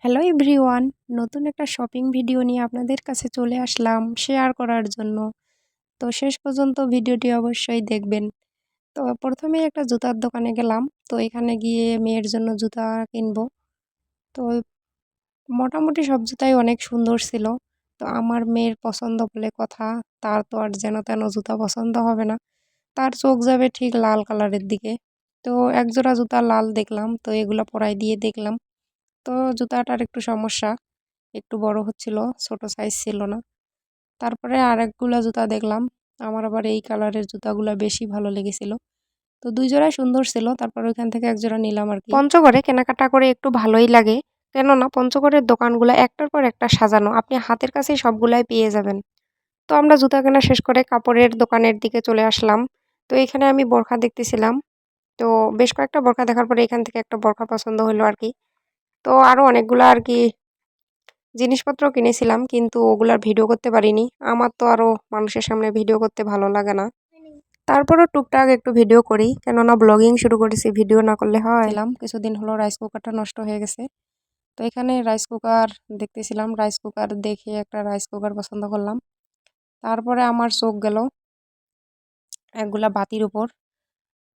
Hello everyone, নতুন একটা shopping video নিয়ে আপনাদের কাছে চলে আসলাম শেয়ার করার জন্য। তো শেষ পর্যন্ত ভিডিওটি অবশ্যই দেখবেন। তো প্রথমেই একটা জুতার দোকানে গেলাম। তো এখানে গিয়ে মেয়ের জন্য জুতা কিনবো। তো মোটামুটি সব জুতাই অনেক সুন্দর ছিল। তো আমার মেয়ের পছন্দ বলে কথা, তার তো আর যেন তেন জুতা পছন্দ হবে না। তার চোখ যাবে ঠিক লাল কালারের দিকে। তো একজোড়া জুতা লাল দেখলাম, তো এগুলা পরাই দিয়ে দেখলাম। তো জুতাটার একটু সমস্যা, একটু বড় হচ্ছিল, ছোট সাইজ ছিল না। তারপরে আরেকগুলা জুতা দেখলাম। আমার আবার এই কালারের জুতাগুলা বেশি ভালো লেগেছিল। তো ২ জোড়াই সুন্দর ছিল। তারপর ওইখান থেকে ১ জোড়া নিলাম আরকি। পঞ্চগড়ে কেনাকাটা করে একটু ভালোই লাগে। কেননা পঞ্চগড়ের দোকানগুলা একটার পর একটা সাজানো। আপনি হাতের কাছেই সবগুলাই পেয়ে যাবেন। তো আমরা জুতা কেনা শেষ করে কাপড়ের দোকানের দিকে চলে আসলাম। তো এখানে আমি বোরখা দেখতেছিলাম। তো বেশ কয়েকটা বোরখা দেখার পরে এখান থেকে একটা বোরখা পছন্দ হলো আরকি। তো আরো অনেকগুলা আরকি জিনিসপত্র কিনেছিলাম, কিন্তু ওগুলার ভিডিও করতে পারিনি। আমার তো আরো মানুষের সামনে ভিডিও করতে ভালো লাগে না। তারপরও টুকটাক একটু ভিডিও করি, কেননা ব্লগিং শুরু করেছি, ভিডিও না করলে হয়? কিছুদিন হলো রাইস কুকারটা নষ্ট হয়ে গেছে। তো এখানে রাইস কুকার দেখতেছিলাম, রাইস কুকার দেখে একটা রাইস কুকার পছন্দ করলাম। তারপরে আমার চোখ গেল একগুলা বাতির উপর।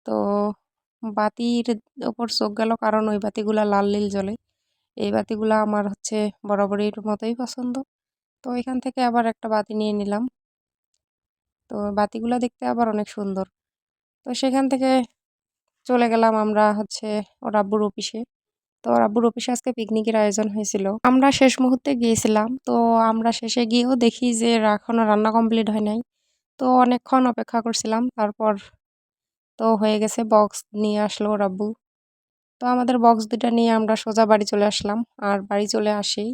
তো বাতির উপর চোখ গেল কারণ ওই বাতিগুলা লাল নীল জ্বলে। এই বাতিগুলা আমার হচ্ছে বরাবরের মতোই পছন্দ। তো এখান থেকে আবার একটা বাতি নিয়ে নিলাম। তো বাতিগুলা দেখতে আবার অনেক সুন্দর। তো সেখান থেকে চলে গেলাম আমরা হচ্ছে ওর আব্বুর অফিসে। তো ওর আব্বুর অফিসে আজকে পিকনিকের আয়োজন হয়েছিল। আমরা শেষ মুহূর্তে গিয়েছিলাম। তো আমরা শেষে গিয়েও দেখি যে এখনো রান্না কমপ্লিট হয় নাই। তো অনেকক্ষণ অপেক্ষা করছিলাম। তারপর তো হয়ে গেছে, বক্স নিয়ে আসলো ওর আব্বু। তো আমাদের বক্স ২ টা নিয়ে আমরা সোজা বাড়ি চলে আসলাম। আর বাড়ি চলে আসেই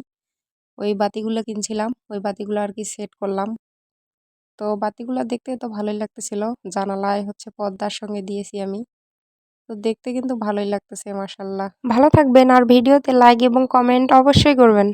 ওই বাতিগুলো কিনছিলাম। ওই বাতিগুলো আরকি সেট করলাম। তো বাতিগুলা দেখতে তো ভালোই লাগতেছিল। জানালায় হচ্ছে পর্দার সঙ্গে দিয়েছি আমি। তো দেখতে কিন্তু ভালোই লাগতেছে মাশাআল্লাহ। ভালো থাকবেন আর ভিডিওতে লাইক এবং কমেন্ট অবশ্যই করবেন।